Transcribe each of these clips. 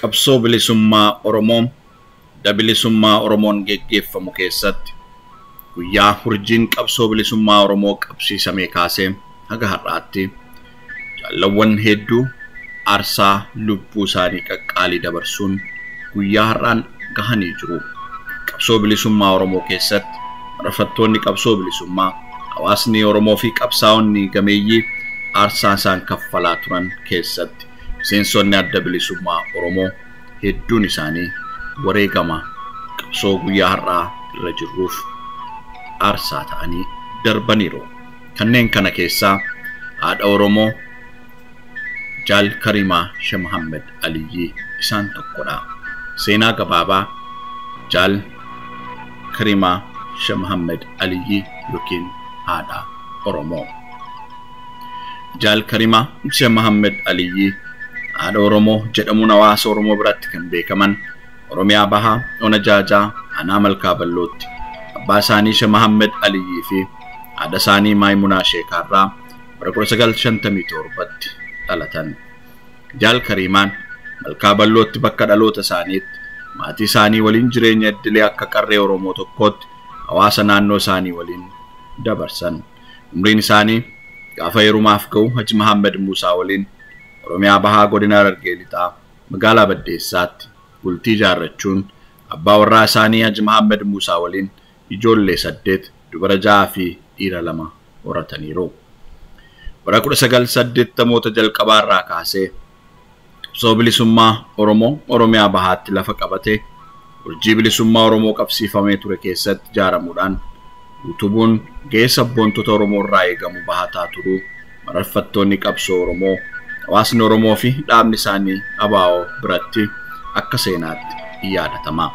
qabsoo bilisummaa Oromoo bilisummaa Oromoon geggeeffamu keessatti guyyaa hurjiin qabsoo bilisummaa Oromoo qabsiisamee kaasee haga har'aatti jaalawwan hedduu aarsaa lubbuu isaanii qaqqaalii dabarsuun guyyaa har'aan gahanii jiru. Qabsoo bilisummaa Oromoo keessatti rafattoonni qabsoo bilisummaa hawaasni Oromoo fi qabsaa'onni gameeyyii aarsaa isaan kaffalaa turan keessatti miseensonni adda bilisummaa Oromoo hedduun isaanii wareegama qabsoo guyyaa har'aa irra jirruuf aarsaa ta'anii darbaniiru. Kanneen kana keessaa haadha Oromoo Jaal Karimaa Sheekh Muhammad Aliyyi isaan tokkodha. Seenaa gabaabaa Jaal Karimaa Sheekh Muhammad Aliyyi yookiin haadha Oromoo. Jaal Karimaa Sheekh Muhammad Aliyyi haadha Oromoo jedhamuun hawaasa Oromoo biratti kan beekaman Oromiyaa Bahaa Ona Jaajaa Aanaa Malkaa Ballootti abbaa isaanii Sheekh Muhammad Aliyyi fi haadha isaanii Maayimunaa Sheekarraa bara 1957tti dhalatan. Jaal Karimaan Malkaa Ballootti bakka dhaloota isaaniitti maatii isaanii waliin jireenya idilee akka qarree Oromoo tokkootti hawaasa naannoo isaanii waliin dabarsan. Umriin isaanii gaafa heerumaaf ga'u Haji Muhammad Muusaa waliin Oromiyaa Bahaa godina Harargee Lixaa magaalaa Baddeessaatti bultii ijaarrachuun abbaa warraa isaanii Haji Muhammad Muusaa waliin ijoollee 8 dubara 6 fi dhiira 2 horataniiru. Bara 1980 jalqabaarraa kaasee qabsoo bilisummaa Oromoo Oromiyaa Bahaatti lafa qabatee urjii bilisummaa Oromoo qabsiifamee ture keessatti ijaaramuudhaan utubuun gahee sabboontota Oromoo irraa eegamu bahataa turuu mararfattoonni qabsoo Oromoo hawaasni Oromoo fi dhaabni isaanii ABO biratti akka seenaatti yaadatama.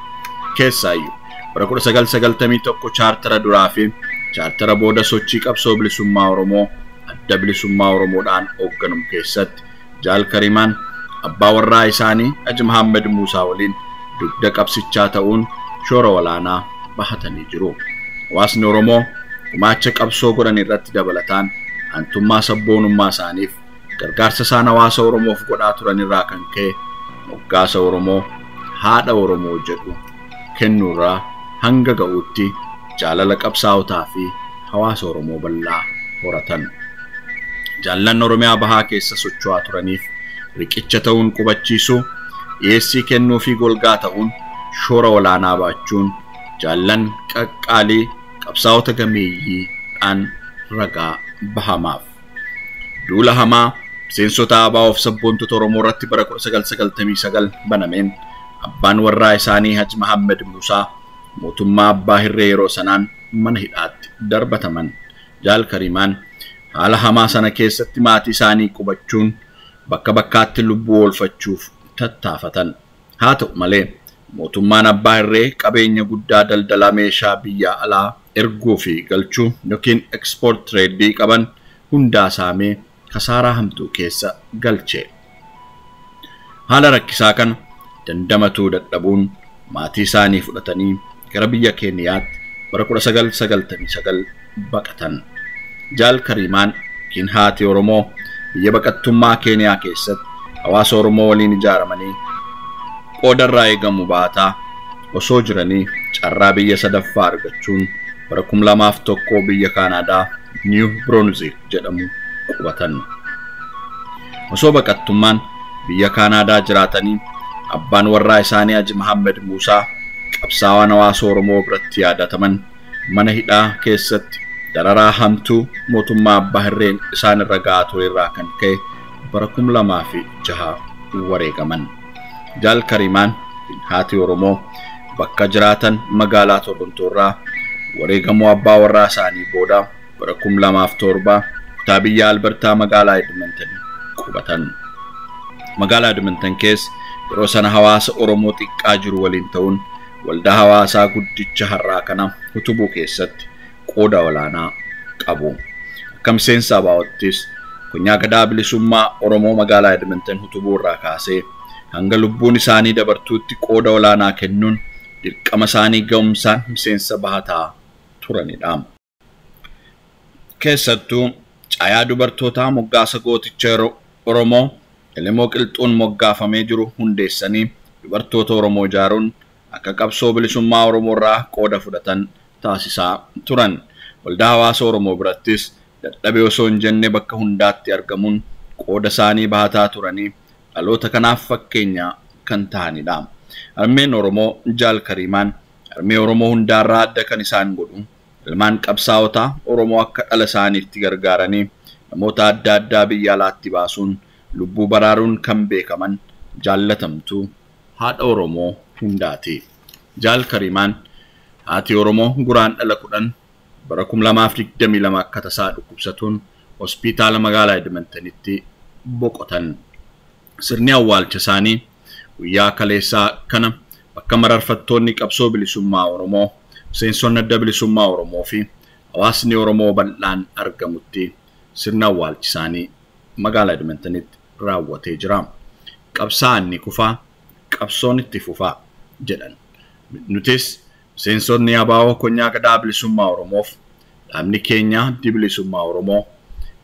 Keessaayyuu bara 1991 chaartara duraa fi chaartara booda sochii qabsoo bilisummaa Oromoo adda bilisummaa Oromoodhaan hoogganamu keessatti Jaal Karimaan abbaa warraa isaanii Haji Muhammad Muusaa waliin dugda qabsichaa ta'uun shoora olaanaa bahatanii jiru. Hawaasni Oromoo gumaacha qabsoo godhan irratti dabalataan hantummaa sabboonummaa isaaniif gargaarsa isaan hawaasa Oromoof godhaa turan irraa kan ka'e moggaasa Oromoo haadha Oromoo jedhu kennuurraa hanga ga'uutti jaalala qabsaa'otaa fi hawaasa Oromoo bal'aa horatan. Jaallan Oromiyaa Bahaa keessa socho'aa turaniif riqicha ta'uun qubachiisuu dhiyeessii kennuu fi golgaa ta'uun shoora olaanaa baachuun jaallan qaqqaalii qabsaa'ota gameeyyiidhaan ragaa bahamaaf. Duula hamaa miseensota ABO fi sabboontota Oromoo irratti bara 1999 banameen abbaan warraa isaanii Haji Muhammad Muusaa mootummaa abbaa hirree yeroo sanaan mana hidhaatti darbataman. Jaal Karimaan haala hamaa sana keessatti maatii isaanii qubachuun bakka bakkaatti lubbuu oolfachuuf tattaafatan. Haa ta'u malee mootummaan abbaa hirree qabeenya guddaa daldala meeshaa biyya alaa erguu fi galchuu yookiin export trade qaban hundaa saamee kasaaraa hamtuu keessa galche. Haala rakkisaa kana dandamatuu dadhabuun maatii isaanii fudhatanii gara biyya Keeniyaatti bara 1999 baqatan. Jaal Karimaan yookiin haati Oromoo biyya baqattummaa Keeniyaa keessatti hawaasa Oromoo waliin ijaaramanii qooda irraa eegamu baataa osoo jiranii carraa biyya sadaffaa argachuun bara 2001 biyya Kaanaadaa New Brunswick jedhamu qubatan. Osoo baqattummaan biyya Kaanaadaa jiraatanii abbaan warraa isaanii Haji Muhammad Muusaa qabsaa'aan hawaasa Oromoo biratti yaadataman mana hidhaa keessatti dararaa hamtuu mootummaa abbaa hirreen isaan irra ga'aa ture irraa kan ka'e bara 2006 wareegaman. Jaal Karimaan haati Oromoo bakka jiraatan magaalaa Torontoo irraa wareegamuu abbaa warraa isaanii booda bara 2007 kutaa biyya Albertaa magaalaa Edmonton qubatan. Magaalaa Edmonton keessa yeroo sana hawaasa Oromoo xiqqaa jiru waliin ta'uun waldaa hawaasaa guddicha har'aa kana utubuu keessatti qooda olaanaa qabu. Akka miseensa ABO'ttis konyaa gadaa bilisummaa Oromoo magaalaa Edmonton utubuu irraa kaasee hanga lubbuun isaanii dabartuutti qooda olaanaa kennuun dirqama isaanii ga'umsaan miseensa bahataa turanidha. Keessattuu caayaa moggaasa gooticha Oromoo Elemoo Qilxuun moggaafamee jiru hundeessanii dubartoota Oromoo ijaaruun akka qabsoo bilisummaa Oromoo irraa qooda fudhatan taasisaa turan. Waldaa hawaasa Oromoo birattis dadhabee osoo hin jenne bakka hundaatti argamuun qooda isaanii bahataa turanii dhaloota kanaaf fakkeenya kan ta'anidha. Harmeen Oromoo Jaal Kariimaan harmee Oromoo hundaarraa adda kan isaan godhu ilmaan qabsaa'ota Oromoo akka dhala isaaniitti gargaaranii namoota adda addaa biyya alaatti baasuun lubbuu baraaruun kan beekaman jaallatamtuu haadha Oromoo hundaati. Jaal Kariimaan haati Oromoo Guraandhala 10 bara 2022 akka tasaa dhukkubsatuun hospitaala magaalaa Edmontonitti boqotan. Sirni awwaalcha isaanii guyyaa kaleessaa kana bakka mararfattoonni qabsoo bilisummaa Oromoo, miseensonni adda bilisummaa Oromoo fi hawaasni Oromoo bal'aan argamutti sirna awwaalcha isaanii magaalaa Edmontonitti raawwatee jira. Qabsaa'aan ni kufaa, qabsoon itti fufaa jedhan. Nutis miseensonni ABO konyaa gadaa bilisummaa Oromoof dhaabni keenya bilisummaa Oromoo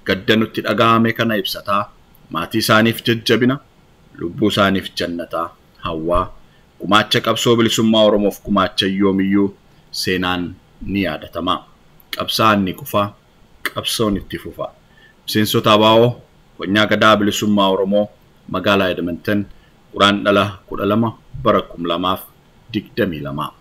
gadda nutti dhaga'ame kana ibsataa maatii isaaniif jajjabina, lubbuu isaaniif jannataa hawwaa gumaacha qabsoo bilisummaa Oromoof gumaacha yoomiyyuu seenaan ni yaadatama. Qabsaa'aan ni kufaa, qabsoon itti fufaa. Miseensota ABO konyaa gadaa bilisummaa Oromoo magaalaa Edmonton Guraandhala 12 bara 2022.